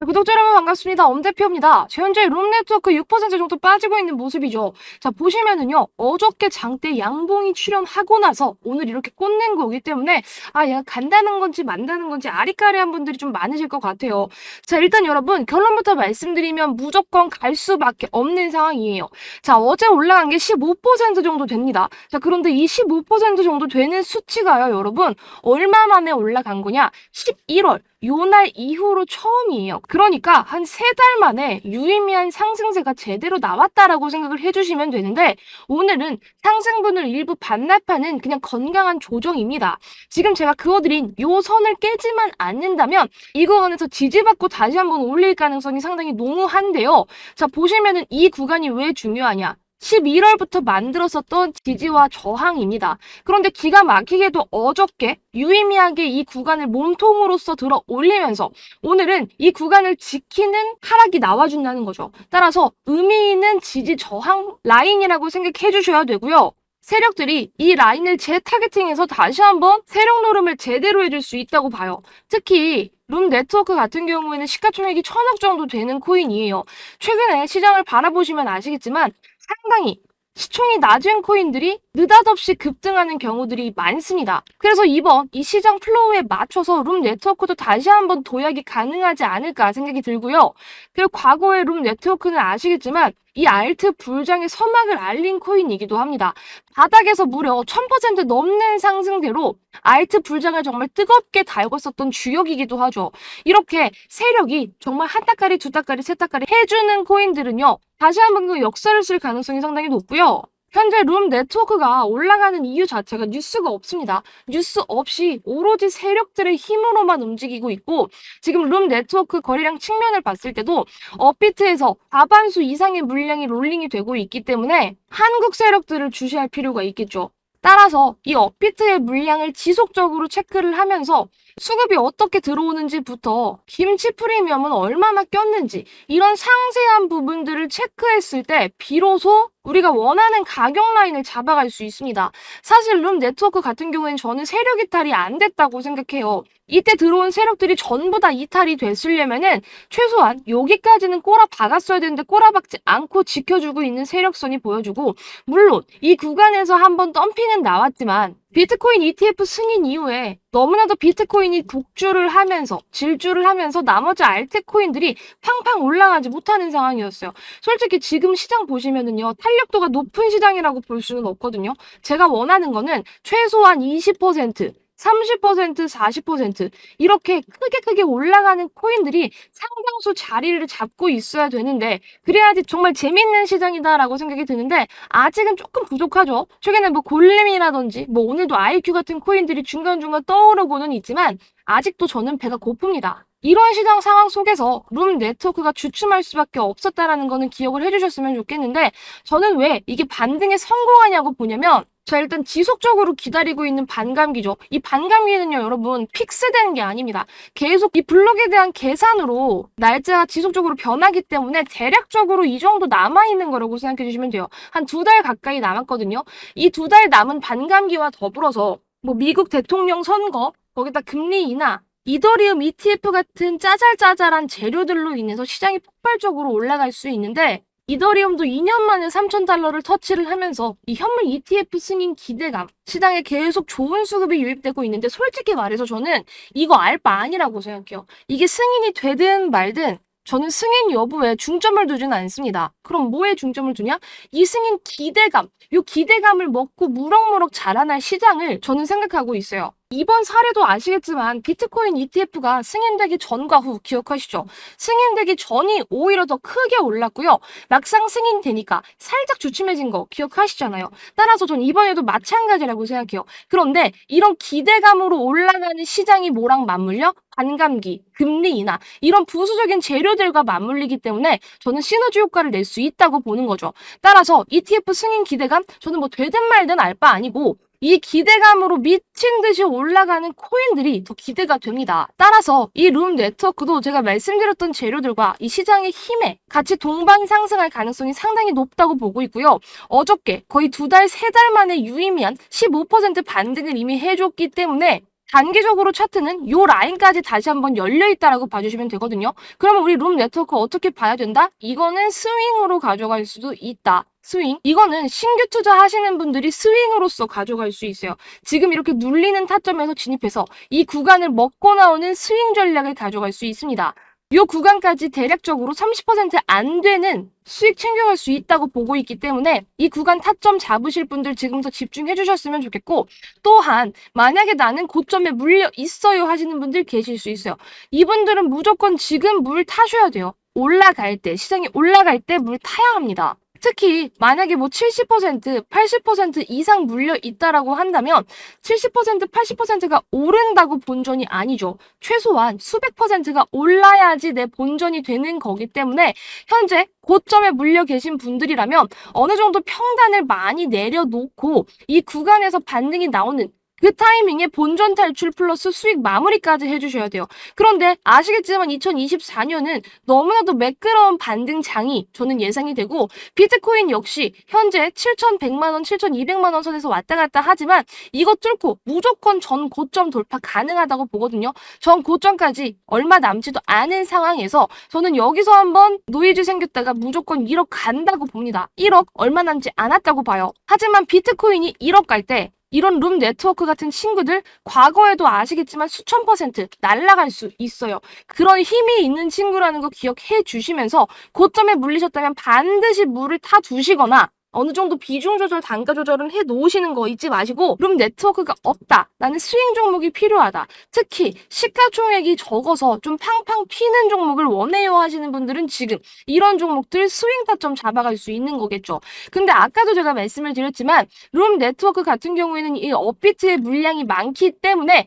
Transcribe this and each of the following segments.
구독자 여러분 반갑습니다. 엄대표입니다. 현재 룸네트워크 6% 정도 빠지고 있는 모습이죠. 자, 보시면은요. 어저께 장대 양봉이 출현하고 나서 오늘 이렇게 꽂는 거기 때문에 얘가 간다는 건지 만다는 건지 아리까리한 분들이 좀 많으실 것 같아요. 자, 일단 여러분 결론부터 말씀드리면 무조건 갈 수밖에 없는 상황이에요. 자, 어제 올라간 게 15% 정도 됩니다. 자, 그런데 이 15% 정도 되는 수치가요, 여러분. 얼마 만에 올라간 거냐? 11월. 요날 이후로 처음이에요. 그러니까 한 3달 만에 유의미한 상승세가 제대로 나왔다라고 생각을 해주시면 되는데 오늘은 상승분을 일부 반납하는 그냥 건강한 조정입니다. 지금 제가 그어드린 요 선을 깨지만 않는다면 이 구간에서 지지받고 다시 한번 올릴 가능성이 상당히 농후한데요. 자, 보시면은 이 구간이 왜 중요하냐? 11월부터 만들었었던 지지와 저항입니다. 그런데 기가 막히게도 어저께 유의미하게 이 구간을 몸통으로써 들어 올리면서 오늘은 이 구간을 지키는 하락이 나와준다는 거죠. 따라서 의미 있는 지지 저항 라인이라고 생각해 주셔야 되고요. 세력들이 이 라인을 재타겟팅해서 다시 한번 세력 노름을 제대로 해줄 수 있다고 봐요. 특히 룸 네트워크 같은 경우에는 시가총액이 1000억 정도 되는 코인이에요. 최근에 시장을 바라보시면 아시겠지만 상당히 시총이 낮은 코인들이 느닷없이 급등하는 경우들이 많습니다. 그래서 이번 이 시장 플로우에 맞춰서 룸 네트워크도 다시 한번 도약이 가능하지 않을까 생각이 들고요. 그리고 과거의 룸 네트워크는 아시겠지만 이 알트 불장의 서막을 알린 코인이기도 합니다. 바닥에서 무려 1000% 넘는 상승세로 알트 불장을 정말 뜨겁게 달궜었던 주역이기도 하죠. 이렇게 세력이 정말 한 따까리, 두 따까리, 세 따까리 해주는 코인들은요. 다시 한번 그 역사를 쓸 가능성이 상당히 높고요. 현재 룸 네트워크가 올라가는 이유 자체가 뉴스가 없습니다. 뉴스 없이 오로지 세력들의 힘으로만 움직이고 있고 지금 룸 네트워크 거래량 측면을 봤을 때도 업비트에서 과반수 이상의 물량이 롤링이 되고 있기 때문에 한국 세력들을 주시할 필요가 있겠죠. 따라서 이 업비트의 물량을 지속적으로 체크를 하면서 수급이 어떻게 들어오는지부터 김치 프리미엄은 얼마나 꼈는지 이런 상세한 부분들을 체크했을 때 비로소 우리가 원하는 가격 라인을 잡아갈 수 있습니다. 사실 룸 네트워크 같은 경우에는 저는 세력 이탈이 안 됐다고 생각해요. 이때 들어온 세력들이 전부 다 이탈이 됐으려면은 최소한 여기까지는 꼬라 박았어야 되는데 꼬라 박지 않고 지켜주고 있는 세력선이 보여주고 물론 이 구간에서 한번 덤핑은 나왔지만 비트코인 ETF 승인 이후에 너무나도 비트코인이 독주를 하면서 질주를 하면서 나머지 알트코인들이 팡팡 올라가지 못하는 상황이었어요. 솔직히 지금 시장 보시면은요. 탄력도가 높은 시장이라고 볼 수는 없거든요. 제가 원하는 거는 최소한 20%, 30%, 40% 이렇게 크게 올라가는 코인들이 상당수 자리를 잡고 있어야 되는데 그래야지 정말 재밌는 시장이다라고 생각이 드는데 아직은 조금 부족하죠. 최근에 뭐 골렘이라든지 뭐 오늘도 IQ 같은 코인들이 중간중간 떠오르고는 있지만 아직도 저는 배가 고픕니다. 이런 시장 상황 속에서 룸 네트워크가 주춤할 수밖에 없었다라는 거는 기억을 해주셨으면 좋겠는데 저는 왜 이게 반등에 성공하냐고 보냐면 자, 일단 지속적으로 기다리고 있는 반감기죠. 이 반감기는요, 여러분, 픽스되는 게 아닙니다. 계속 이 블록에 대한 계산으로 날짜가 지속적으로 변하기 때문에 대략적으로 이 정도 남아있는 거라고 생각해 주시면 돼요. 한 2달 가까이 남았거든요. 이 2달 남은 반감기와 더불어서 뭐 미국 대통령 선거, 거기다 금리 인하, 이더리움 ETF 같은 짜잘짜잘한 재료들로 인해서 시장이 폭발적으로 올라갈 수 있는데 이더리움도 2년 만에 3,000달러를 터치를 하면서 이 현물 ETF 승인 기대감, 시장에 계속 좋은 수급이 유입되고 있는데 솔직히 말해서 저는 이거 알바 아니라고 생각해요. 이게 승인이 되든 말든 저는 승인 여부에 중점을 두지는 않습니다. 그럼 뭐에 중점을 두냐? 이 승인 기대감, 이 기대감을 먹고 무럭무럭 자라날 시장을 저는 생각하고 있어요. 이번 사례도 아시겠지만 비트코인 ETF가 승인되기 전과 후 기억하시죠? 승인되기 전이 오히려 더 크게 올랐고요. 막상 승인되니까 살짝 주춤해진 거 기억하시잖아요. 따라서 전 이번에도 마찬가지라고 생각해요. 그런데 이런 기대감으로 올라가는 시장이 뭐랑 맞물려? 반감기, 금리 인하 이런 부수적인 재료들과 맞물리기 때문에 저는 시너지 효과를 낼 수 있다고 보는 거죠. 따라서 ETF 승인 기대감 저는 뭐 되든 말든 알 바 아니고 이 기대감으로 미친 듯이 올라가는 코인들이 더 기대가 됩니다. 따라서 이 룸 네트워크도 제가 말씀드렸던 재료들과 이 시장의 힘에 같이 동반 상승할 가능성이 상당히 높다고 보고 있고요. 어저께 거의 2달, 3달 만에 유의미한 15% 반등을 이미 해줬기 때문에 단기적으로 차트는 요 라인까지 다시 한번 열려있다라고 봐주시면 되거든요. 그러면 우리 룸 네트워크 어떻게 봐야 된다? 이거는 스윙으로 가져갈 수도 있다. 스윙. 이거는 신규 투자하시는 분들이 스윙으로서 가져갈 수 있어요. 지금 이렇게 눌리는 타점에서 진입해서 이 구간을 먹고 나오는 스윙 전략을 가져갈 수 있습니다. 이 구간까지 대략적으로 30%안 되는 수익 챙겨갈 수 있다고 보고 있기 때문에 이 구간 타점 잡으실 분들 지금부터 집중해 주셨으면 좋겠고, 또한 만약에 나는 고점에 물려 있어요 하시는 분들 계실 수 있어요. 이분들은 무조건 지금 물 타셔야 돼요. 올라갈 때, 시장이 올라갈 때 물 타야 합니다. 특히 만약에 뭐 70%, 80% 이상 물려 있다라고 한다면 70%, 80%가 오른다고 본전이 아니죠. 최소한 수백 %가 올라야지 내 본전이 되는 거기 때문에 현재 고점에 물려 계신 분들이라면 어느 정도 평단을 많이 내려놓고 이 구간에서 반등이 나오는 그 타이밍에 본전 탈출 플러스 수익 마무리까지 해주셔야 돼요. 그런데 아시겠지만 2024년은 너무나도 매끄러운 반등장이 저는 예상이 되고, 비트코인 역시 현재 7,100만 원, 7,200만 원 선에서 왔다 갔다 하지만 이거 뚫고 무조건 전 고점 돌파 가능하다고 보거든요. 전 고점까지 얼마 남지도 않은 상황에서 저는 여기서 한번 노이즈 생겼다가 무조건 1억 간다고 봅니다. 1억 얼마 남지 않았다고 봐요. 하지만 비트코인이 1억 갈 때 이런 룸 네트워크 같은 친구들 과거에도 아시겠지만 수천 % 날아갈 수 있어요. 그런 힘이 있는 친구라는 거 기억해 주시면서 고점에 물리셨다면 반드시 물을 타 두시거나 어느 정도 비중 조절, 단가 조절은 해 놓으시는 거 잊지 마시고, 룸 네트워크가 없다, 나는 스윙 종목이 필요하다, 특히 시가총액이 적어서 좀 팡팡 튀는 종목을 원해요 하시는 분들은 지금 이런 종목들 스윙 타점 잡아갈 수 있는 거겠죠. 근데 아까도 제가 말씀을 드렸지만 룸 네트워크 같은 경우에는 이 업비트의 물량이 많기 때문에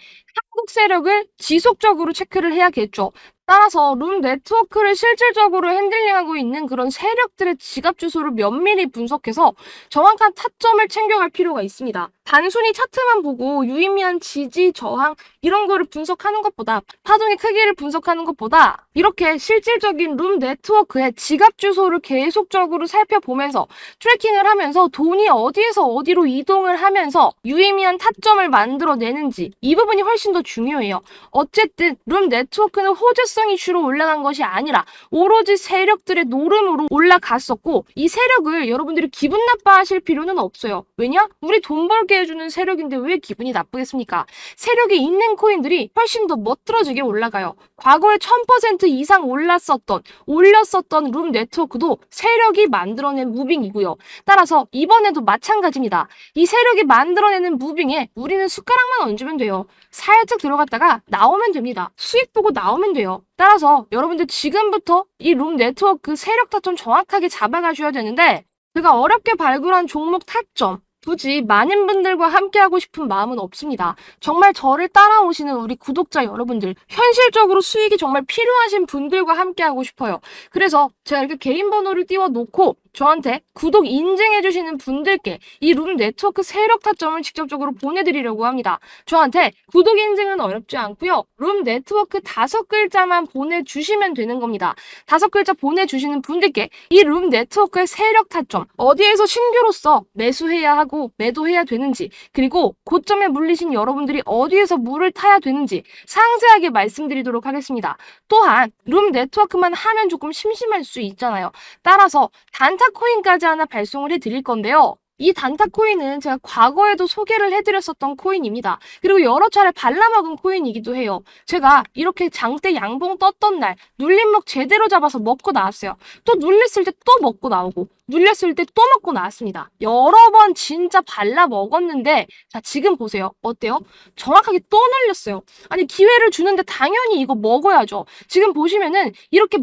한국 세력을 지속적으로 체크를 해야겠죠. 따라서 룸 네트워크를 실질적으로 핸들링하고 있는 그런 세력들의 지갑 주소를 면밀히 분석해서 정확한 타점을 챙겨갈 필요가 있습니다. 단순히 차트만 보고 유의미한 지지, 저항 이런 거를 분석하는 것보다, 파동의 크기를 분석하는 것보다 이렇게 실질적인 룸 네트워크의 지갑 주소를 계속적으로 살펴보면서 트래킹을 하면서 돈이 어디에서 어디로 이동을 하면서 유의미한 타점을 만들어내는지, 이 부분이 훨씬 더 중요해요. 어쨌든 룸 네트워크는 호재성 이슈로 올라간 것이 아니라 오로지 세력들의 노름으로 올라갔었고, 이 세력을 여러분들이 기분 나빠하실 필요는 없어요. 왜냐? 우리 돈 벌게 해주는 세력인데 왜 기분이 나쁘겠습니까? 세력이 있는 코인들이 훨씬 더 멋들어지게 올라가요. 과거에 1000% 이상 올렸었던 룸 네트워크도 세력이 만들어낸 무빙이고요. 따라서 이번에도 마찬가지입니다. 이 세력이 만들어내는 무빙에 우리는 숟가락만 얹으면 돼요. 살짝 들어갔다가 나오면 됩니다. 수익 보고 나오면 돼요. 따라서 여러분들 지금부터 이 룸 네트워크 세력 타점 정확하게 잡아가셔야 되는데, 제가 어렵게 발굴한 종목 타점 굳이 많은 분들과 함께하고 싶은 마음은 없습니다. 정말 저를 따라오시는 우리 구독자 여러분들, 현실적으로 수익이 정말 필요하신 분들과 함께하고 싶어요. 그래서 제가 이렇게 개인 번호를 띄워놓고 저한테 구독 인증해주시는 분들께 이 룸 네트워크 세력 타점을 직접적으로 보내드리려고 합니다. 저한테 구독 인증은 어렵지 않고요. 룸 네트워크 5글자만 보내주시면 되는 겁니다. 5글자 보내주시는 분들께 이 룸 네트워크의 세력 타점, 어디에서 신규로서 매수해야 하고 매도해야 되는지, 그리고 고점에 물리신 여러분들이 어디에서 물을 타야 되는지 상세하게 말씀드리도록 하겠습니다. 또한 룸 네트워크만 하면 조금 심심할 수 있잖아요. 따라서 단타 코인까지 하나 발송을 해드릴 건데요. 이 단타 코인은 제가 과거에도 소개를 해드렸었던 코인입니다. 그리고 여러 차례 발라먹은 코인이기도 해요. 제가 이렇게 장대 양봉 떴던 날 눌림목 제대로 잡아서 먹고 나왔어요. 또 눌렸을 때 또 먹고 나오고, 눌렸을 때 또 먹고 나왔습니다. 여러 번 진짜 발라먹었는데, 자 지금 보세요. 어때요? 정확하게 또 눌렸어요. 아니 기회를 주는데 당연히 이거 먹어야죠. 지금 보시면은 이렇게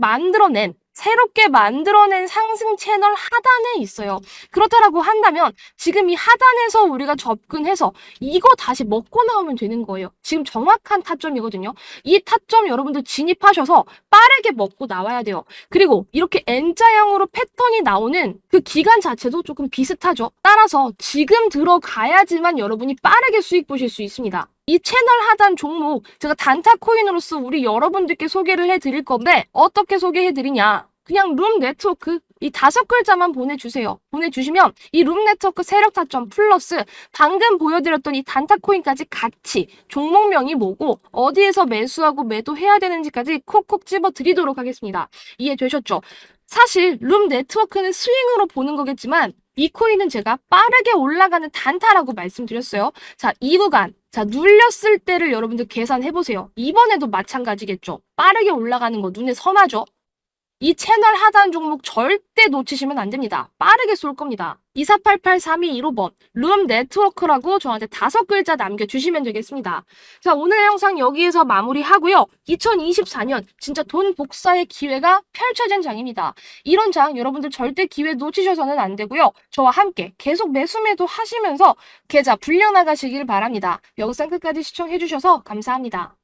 새롭게 만들어낸 상승 채널 하단에 있어요. 그렇다라고 한다면 지금 이 하단에서 우리가 접근해서 이거 다시 먹고 나오면 되는 거예요. 지금 정확한 타점이거든요. 이 타점 여러분들 진입하셔서 빠르게 먹고 나와야 돼요. 그리고 이렇게 N자형으로 패턴이 나오는 그 기간 자체도 조금 비슷하죠. 따라서 지금 들어가야지만 여러분이 빠르게 수익 보실 수 있습니다. 이 채널 하단 종목 제가 단타 코인으로서 우리 여러분들께 소개를 해드릴 건데, 어떻게 소개해드리냐, 그냥 룸 네트워크 이 5글자만 보내주세요. 보내주시면 이 룸네트워크 세력 타점 플러스 방금 보여드렸던 이 단타코인까지 같이 종목명이 뭐고 어디에서 매수하고 매도해야 되는지까지 콕콕 집어 드리도록 하겠습니다. 이해되셨죠? 사실 룸네트워크는 스윙으로 보는 거겠지만 이 코인은 제가 빠르게 올라가는 단타라고 말씀드렸어요. 자, 이 구간. 자, 눌렸을 때를 여러분들 계산해보세요. 이번에도 마찬가지겠죠. 빠르게 올라가는 거 눈에 선하죠? 이 채널 하단 종목 절대 놓치시면 안 됩니다. 빠르게 쏠 겁니다. 2488-3215번 룸 네트워크라고 저한테 5글자 남겨주시면 되겠습니다. 자, 오늘 영상 여기에서 마무리하고요. 2024년 진짜 돈 복사의 기회가 펼쳐진 장입니다. 이런 장 여러분들 절대 기회 놓치셔서는 안 되고요. 저와 함께 계속 매수매도 하시면서 계좌 불려나가시길 바랍니다. 영상 끝까지 시청해주셔서 감사합니다.